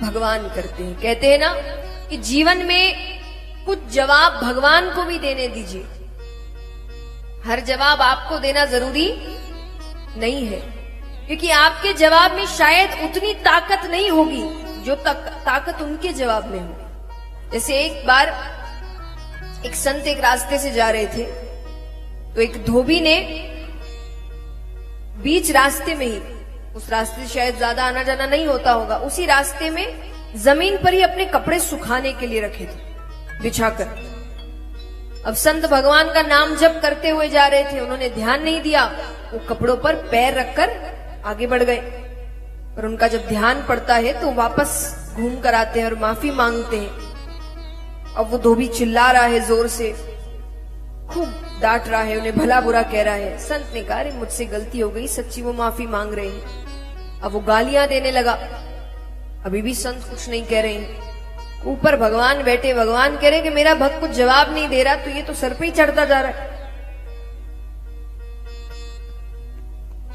भगवान करते हैं। कहते हैं ना कि जीवन में कुछ जवाब भगवान को भी देने दीजिए। हर जवाब आपको देना जरूरी नहीं है, क्योंकि आपके जवाब में शायद उतनी ताकत नहीं होगी जो ताकत उनके जवाब में होगी। जैसे एक बार एक संत एक रास्ते से जा रहे थे, तो एक धोबी ने बीच रास्ते में ही, उस रास्ते से शायद ज्यादा आना जाना नहीं होता होगा, उसी रास्ते में जमीन पर ही अपने कपड़े सुखाने के लिए रखे थे बिछाकर। अब संत भगवान का नाम जप करते हुए जा रहे थे, उन्होंने ध्यान नहीं दिया, वो कपड़ों पर पैर रखकर आगे बढ़ गए। और उनका जब ध्यान पड़ता है तो वापस घूम कर आते हैं और माफी मांगते हैं। अब वो धोबी चिल्ला रहा है, जोर से खूब डांट रहा है, उन्हें भला बुरा कह रहा है। संत ने कहा, अरे मुझसे गलती हो गई, सच्ची वो माफी मांग रहे हैं। अब वो गालियां देने लगा, अभी भी संत कुछ नहीं कह रहे हैं। ऊपर भगवान बैठे, भगवान कह रहे कि मेरा भक्त कुछ जवाब नहीं दे रहा, तो ये तो सर पे ही चढ़ता जा रहा है।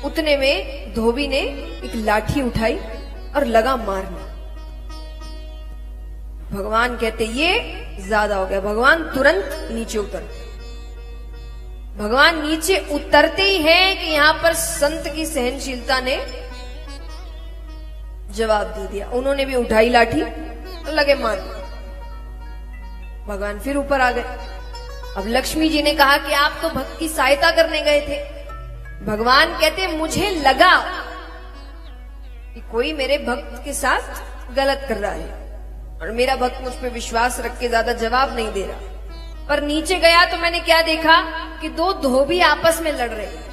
उतने में धोबी ने एक लाठी उठाई और लगा मारने। भगवान कहते ये ज्यादा हो गया। भगवान तुरंत नीचे उतरते। भगवान नीचे उतरते ही हैं कि यहां पर संत की सहनशीलता ने जवाब दे दिया। उन्होंने भी उठाई लाठी और लगे मारने। भगवान फिर ऊपर आ गए। अब लक्ष्मी जी ने कहा कि आप तो भक्त की सहायता करने गए थे। भगवान कहते मुझे लगा कि कोई मेरे भक्त के साथ गलत कर रहा है और मेरा भक्त मुझ पर विश्वास रख के ज्यादा जवाब नहीं दे रहा। पर नीचे गया तो मैंने क्या देखा कि दो धोबी आपस में लड़ रहे हैं।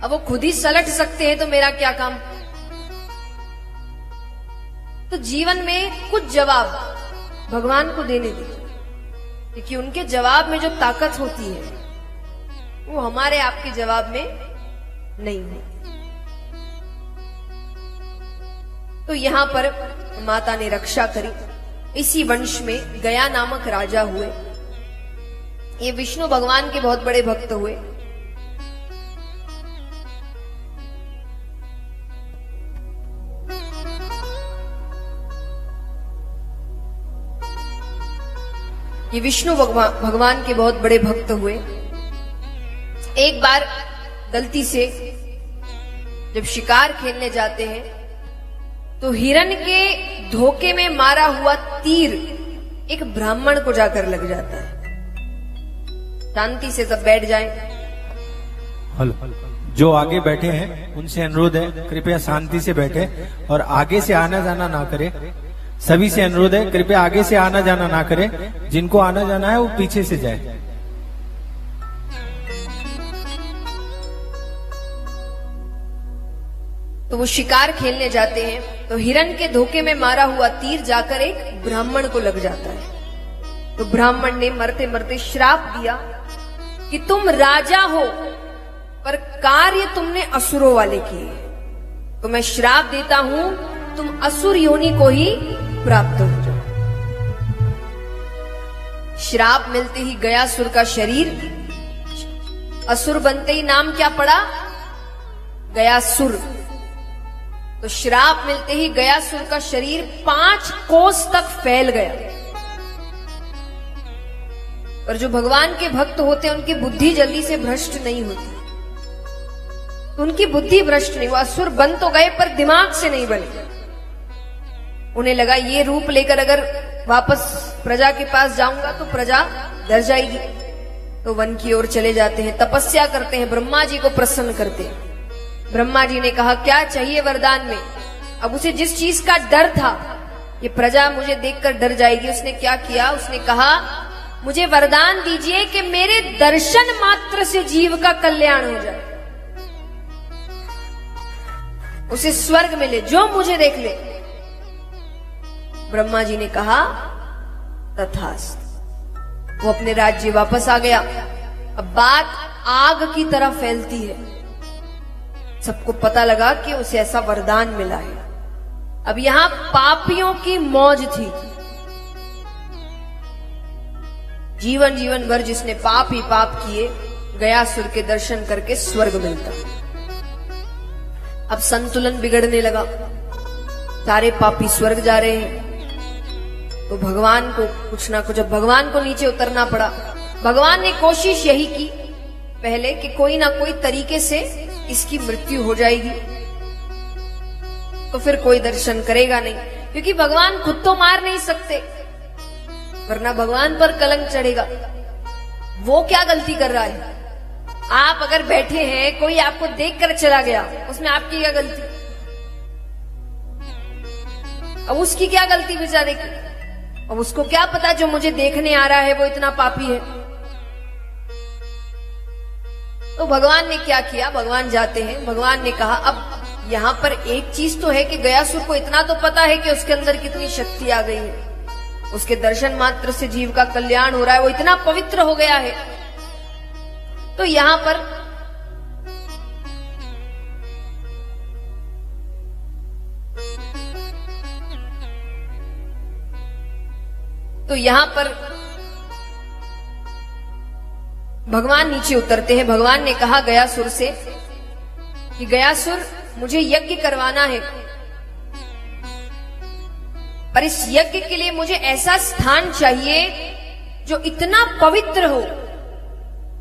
अब वो खुद ही सलट सकते हैं तो मेरा क्या काम। तो जीवन में कुछ जवाब भगवान को देने दीजिए, क्योंकि उनके जवाब में जो ताकत होती है वो हमारे आपके जवाब में नहीं है। तो यहां पर माता ने रक्षा करी। इसी वंश में गया नामक राजा हुए। ये विष्णु भगवान के बहुत बड़े भक्त हुए। ये विष्णु भगवान के बहुत बड़े भक्त हुए। एक बार गलती से जब शिकार खेलने जाते हैं तो हिरण के धोखे में मारा हुआ तीर एक ब्राह्मण को जाकर लग जाता है। शांति से सब बैठ जाएं। जो आगे बैठे हैं उनसे अनुरोध है कृपया शांति से बैठे और आगे से आना जाना ना करें। सभी से अनुरोध है कृपया आगे से आना जाना ना करें। जिनको आना जाना है वो पीछे से जाए। तो वो शिकार खेलने जाते हैं तो हिरण के धोखे में मारा हुआ तीर जाकर एक ब्राह्मण को लग जाता है। तो ब्राह्मण ने मरते मरते श्राप दिया कि तुम राजा हो पर कार्य तुमने असुरों वाले किए, तो मैं श्राप देता हूं तुम असुर योनि को ही प्राप्त हो जाओ। श्राप मिलते ही गयासुर का शरीर, असुर बनते ही नाम क्या पड़ा? गयासुर। तो श्राप मिलते ही गयासुर का शरीर 5 कोस तक फैल गया। पर जो भगवान के भक्त होते हैं उनकी बुद्धि जल्दी से भ्रष्ट नहीं होती। उनकी बुद्धि भ्रष्ट नहीं, वो असुर बन तो गए पर दिमाग से नहीं बने। उन्हें लगा ये रूप लेकर अगर वापस प्रजा के पास जाऊंगा तो प्रजा डर जाएगी। तो वन की ओर चले जाते हैं, तपस्या करते हैं, ब्रह्मा जी को प्रसन्न करते हैं। ब्रह्मा जी ने कहा क्या चाहिए वरदान में? अब उसे जिस चीज का डर था, ये प्रजा मुझे देखकर डर जाएगी, उसने क्या किया? उसने कहा मुझे वरदान दीजिए कि मेरे दर्शन मात्र से जीव का कल्याण हो जाए, उसे स्वर्ग मिले, जो मुझे देख ले। ब्रह्मा जी ने कहा तथास्तु। वो अपने राज्य वापस आ गया। अब बात आग की तरह फैलती है। सबको पता लगा कि उसे ऐसा वरदान मिला है। अब यहां पापियों की मौज थी। जीवन जीवन भर जिसने पाप ही पाप किए, गयासुर के दर्शन करके स्वर्ग मिलता। अब संतुलन बिगड़ने लगा। सारे पापी स्वर्ग जा रहे हैं। तो भगवान को कुछ ना कुछ, अब भगवान को नीचे उतरना पड़ा। भगवान ने कोशिश यही की पहले कि कोई ना कोई तरीके से इसकी मृत्यु हो जाएगी, तो फिर कोई दर्शन करेगा नहीं, क्योंकि भगवान खुद तो मार नहीं सकते, वरना भगवान पर कलंक चढ़ेगा। वो क्या गलती कर रहा है? आप अगर बैठे हैं, कोई आपको देखकर चला गया, उसमें आपकी क्या गलती? अब उसकी क्या गलती बेचारे की? अब उसको क्या पता जो मुझे देखने आ रहा है वो इतना पापी है। तो भगवान ने क्या किया? भगवान जाते हैं, भगवान ने कहा अब यहां पर एक चीज तो है कि गयासुर को इतना तो पता है कि उसके अंदर कितनी शक्ति आ गई है, उसके दर्शन मात्र से जीव का कल्याण हो रहा है, वो इतना पवित्र हो गया है। तो यहां पर भगवान नीचे उतरते हैं। भगवान ने कहा गयासुर से कि गयासुर, मुझे यज्ञ करवाना है, पर इस यज्ञ के लिए मुझे ऐसा स्थान चाहिए जो इतना पवित्र हो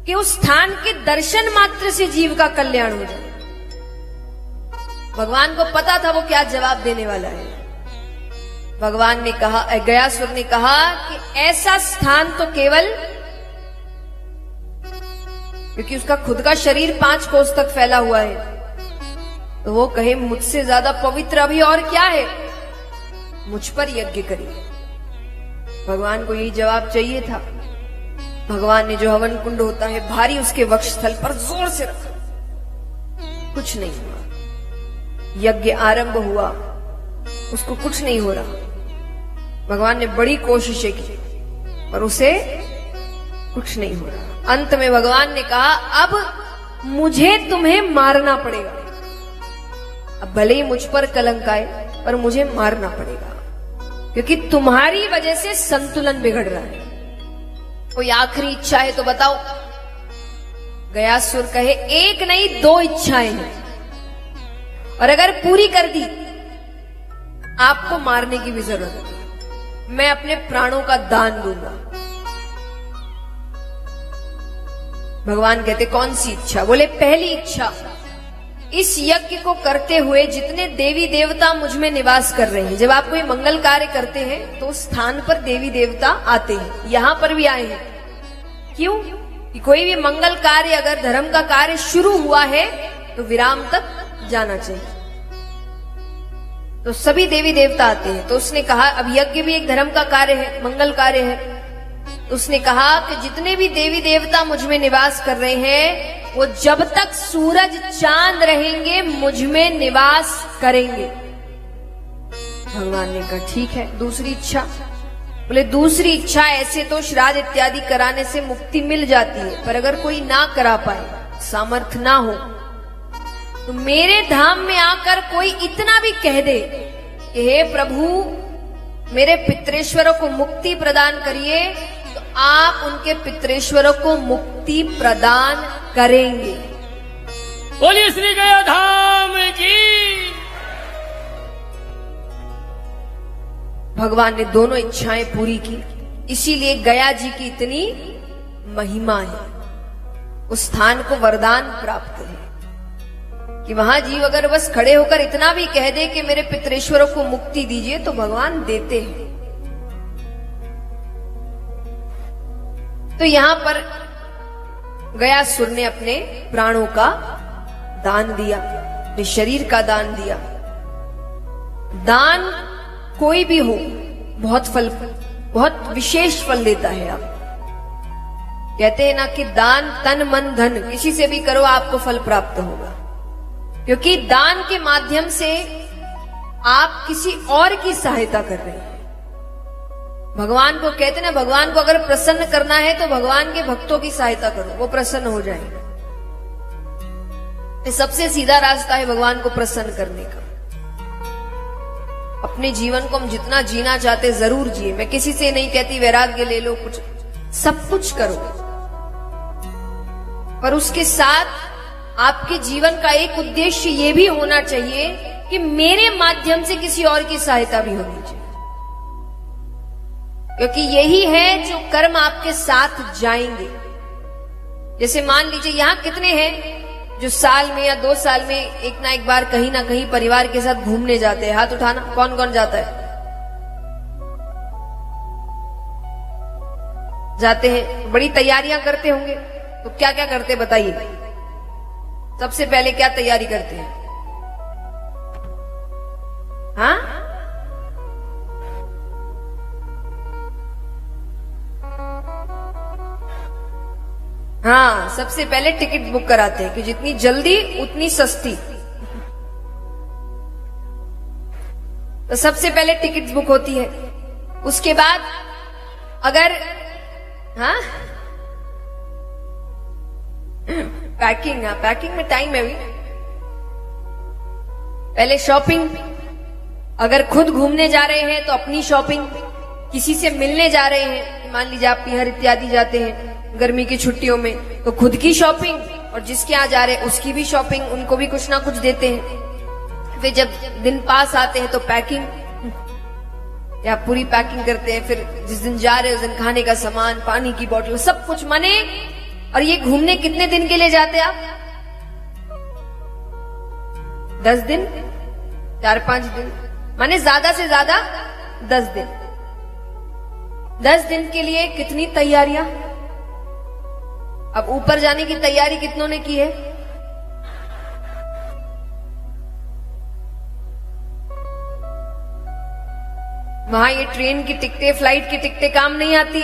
कि उस स्थान के दर्शन मात्र से जीव का कल्याण हो जाए। भगवान को पता था वो क्या जवाब देने वाला है। भगवान ने कहा, गयासुर ने कहा कि ऐसा स्थान तो केवल, क्योंकि उसका खुद का शरीर 5 कोस तक फैला हुआ है, तो वो कहे मुझसे ज्यादा पवित्र अभी और क्या है, मुझ पर यज्ञ करिए। भगवान को यही जवाब चाहिए था। भगवान ने जो हवन कुंड होता है भारी उसके वक्षस्थल पर जोर से रखा, कुछ नहीं हुआ। यज्ञ आरंभ हुआ, उसको कुछ नहीं हो रहा। भगवान ने बड़ी कोशिशें की पर उसे कुछ नहीं हो रहा। अंत में भगवान ने कहा, अब मुझे तुम्हें मारना पड़ेगा। अब भले ही मुझ पर कलंक आए, पर मुझे मारना पड़ेगा, क्योंकि तुम्हारी वजह से संतुलन बिगड़ रहा है। कोई आखिरी इच्छा है तो बताओ। गयासुर कहे, एक नहीं 2 इच्छाएं हैं, और अगर पूरी कर दी आपको मारने की भी जरूरत नहीं, मैं अपने प्राणों का दान दूंगा। भगवान कहते, कौन सी इच्छा? बोले, पहली इच्छा, इस यज्ञ को करते हुए जितने देवी देवता मुझ में निवास कर रहे हैं, जब आप कोई मंगल कार्य करते हैं तो स्थान पर देवी देवता आते हैं, यहां पर भी आए हैं। क्यों? कि कोई भी मंगल कार्य, अगर धर्म का कार्य शुरू हुआ है तो विराम तक जाना चाहिए, तो सभी देवी देवता आते हैं। तो उसने कहा, अब यज्ञ भी एक धर्म का कार्य है, मंगल कार्य है। तो उसने कहा कि जितने भी देवी देवता मुझ में निवास कर रहे हैं, वो जब तक सूरज चांद रहेंगे मुझ में निवास करेंगे। भगवान ने कहा, ठीक है, दूसरी इच्छा? बोले, दूसरी इच्छा, ऐसे तो श्राद्ध इत्यादि कराने से मुक्ति मिल जाती है, पर अगर कोई ना करा पाए, सामर्थ्य ना हो, तो मेरे धाम में आकर कोई इतना भी कह दे कि हे प्रभु, मेरे पितरेश्वरों को मुक्ति प्रदान करिए, तो आप उनके पितरेश्वरों को मुक्ति प्रदान करेंगे। बोलिए श्री गया धाम की। भगवान ने दोनों इच्छाएं पूरी की, इसीलिए गया जी की इतनी महिमा है। उस स्थान को वरदान प्राप्त है कि वहां जीव अगर बस खड़े होकर इतना भी कह दे कि मेरे पितरेश्वरों को मुक्ति दीजिए, तो भगवान देते हैं। तो यहां पर गयासुर ने अपने प्राणों का दान दिया, अपने शरीर का दान दिया। दान कोई भी हो, बहुत विशेष फल देता है। आप कहते हैं ना कि दान तन मन धन, किसी से भी करो आपको फल प्राप्त होगा, क्योंकि दान के माध्यम से आप किसी और की सहायता कर रहे हैं। भगवान को कहते ना, भगवान को अगर प्रसन्न करना है तो भगवान के भक्तों की सहायता करो, वो प्रसन्न हो जाएंगे। ये सबसे सीधा रास्ता है भगवान को प्रसन्न करने का। अपने जीवन को हम जितना जीना चाहते जरूर जिए। मैं किसी से नहीं कहती वैराग्य ले लो, कुछ सब कुछ करो, पर उसके साथ आपके जीवन का एक उद्देश्य ये भी होना चाहिए कि मेरे माध्यम से किसी और की सहायता भी होनी चाहिए, क्योंकि यही है जो कर्म आपके साथ जाएंगे। जैसे मान लीजिए यहां कितने हैं जो साल में या 2 साल में एक ना एक बार कहीं ना कहीं परिवार के साथ घूमने जाते हैं? हाथ उठाना, कौन कौन जाता है? जाते हैं, बड़ी तैयारियां करते होंगे। तो क्या क्या करते बताइए? सबसे पहले क्या तैयारी करते हैं? हाँ, हाँ, सबसे पहले टिकट बुक कराते हैं कि जितनी जल्दी उतनी सस्ती। तो सबसे पहले टिकट बुक होती है। उसके बाद अगर हाँ पैकिंग, हाँ पैकिंग में टाइम है अभी। पहले शॉपिंग, अगर खुद घूमने जा रहे हैं तो अपनी शॉपिंग, किसी से मिलने जा रहे हैं, मान लीजिए आप बिहार इत्यादि जाते हैं गर्मी की छुट्टियों में, तो खुद की शॉपिंग, और जिसके यहाँ जा रहे हैं उसकी भी शॉपिंग, उनको भी कुछ ना कुछ देते हैं। फिर जब दिन पास आते हैं तो पैकिंग, या पूरी पैकिंग करते हैं। फिर जिस दिन जा रहे हैं उस दिन खाने का सामान, पानी की बोतल, सब कुछ माने। और ये घूमने कितने दिन के लिए जाते हैं आप? 10 दिन, 4-5 दिन, माने ज्यादा से ज्यादा 10 दिन। 10 दिन के लिए कितनी तैयारियां? अब ऊपर जाने की तैयारी कितनों ने की है? वहां ये ट्रेन की टिकटें, फ्लाइट की टिकटें काम नहीं आती,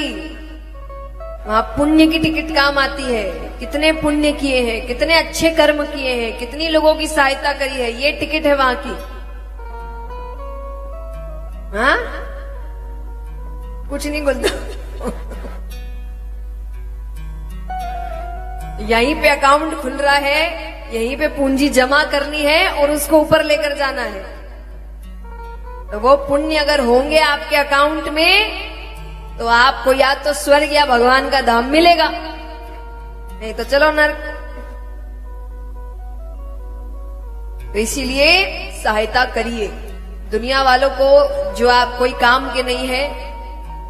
वहां पुण्य की टिकट काम आती है। कितने पुण्य किए हैं, कितने अच्छे कर्म किए हैं, कितनी लोगों की सहायता करी है, ये टिकट है वहां की। हाँ, कुछ नहीं बोलता। यहीं पे अकाउंट खुल रहा है, यहीं पे पूंजी जमा करनी है और उसको ऊपर लेकर जाना है। तो वो पुण्य अगर होंगे आपके अकाउंट में तो आपको या तो स्वर्ग या भगवान का धाम मिलेगा, नहीं तो चलो नरक। तो इसीलिए सहायता करिए। दुनिया वालों को, जो आप कोई काम के नहीं है,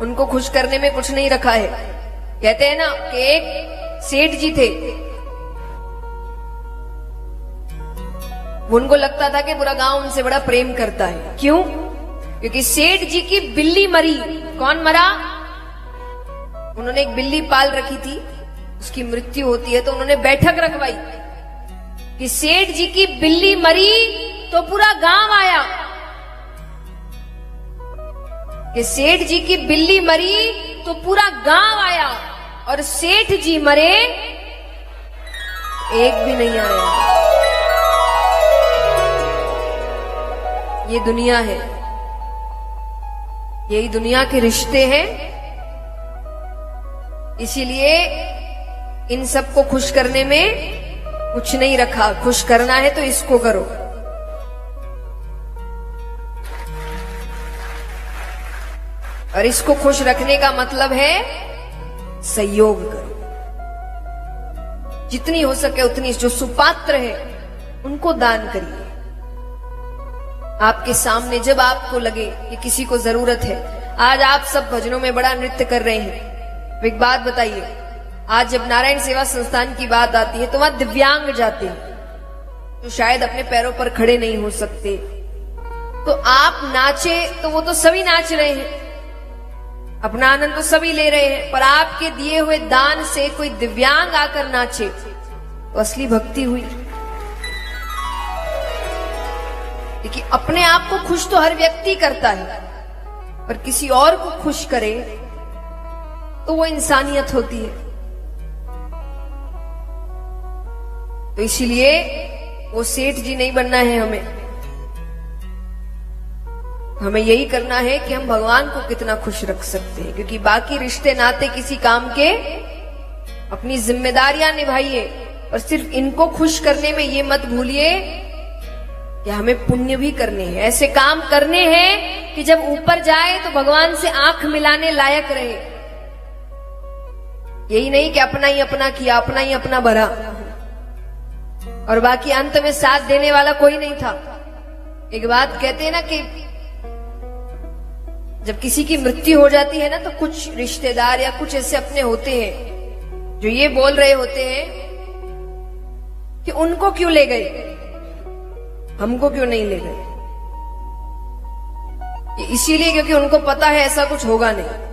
उनको खुश करने में कुछ नहीं रखा है। कहते हैं ना कि एक सेठ जी थे, उनको लगता था कि पूरा गांव उनसे बड़ा प्रेम करता है। क्यों? क्योंकि सेठ जी की बिल्ली मरी। कौन मरा? उन्होंने एक बिल्ली पाल रखी थी, उसकी मृत्यु होती है तो उन्होंने बैठक रखवाई कि सेठ जी की बिल्ली मरी तो पूरा गांव आया, कि सेठ जी की बिल्ली मरी तो पूरा गांव आया, और सेठ जी मरे एक भी नहीं आया। ये दुनिया है, यही दुनिया के रिश्ते हैं। इसीलिए इन सबको खुश करने में कुछ नहीं रखा। खुश करना है तो इसको करो। और इसको खुश रखने का मतलब है सहयोग करो। जितनी हो सके उतनी, जो सुपात्र है उनको दान करिए। आपके सामने जब आपको लगे कि किसी को जरूरत है, आज आप सब भजनों में बड़ा नृत्य कर रहे हैं। एक बात बताइए, आज जब नारायण सेवा संस्थान की बात आती है तो वहां दिव्यांग जाते हैं, जो शायद अपने पैरों पर खड़े नहीं हो सकते। तो आप नाचे तो वो तो सभी नाच रहे हैं, अपना आनंद तो सभी ले रहे हैं, पर आपके दिए हुए दान से कोई दिव्यांग आकर नाचे तो असली भक्ति हुई। देखिए, अपने आप को खुश तो हर व्यक्ति करता है, पर किसी और को खुश करे तो वो इंसानियत होती है। तो इसीलिए वो सेठ जी नहीं बनना है हमें यही करना है कि हम भगवान को कितना खुश रख सकते हैं। क्योंकि बाकी रिश्ते नाते किसी काम के, अपनी जिम्मेदारियां निभाइए, और सिर्फ इनको खुश करने में ये मत भूलिए कि हमें पुण्य भी करने हैं। ऐसे काम करने हैं कि जब ऊपर जाए तो भगवान से आंख मिलाने लायक रहे। यही नहीं कि अपना ही अपना किया, अपना ही अपना भरा, और बाकी अंत में साथ देने वाला कोई नहीं था। एक बात कहते हैं ना कि जब किसी की मृत्यु हो जाती है ना तो कुछ रिश्तेदार या कुछ ऐसे अपने होते हैं जो ये बोल रहे होते हैं कि उनको क्यों ले गए, हमको क्यों नहीं ले गए। इसीलिए क्योंकि उनको पता है ऐसा कुछ होगा नहीं।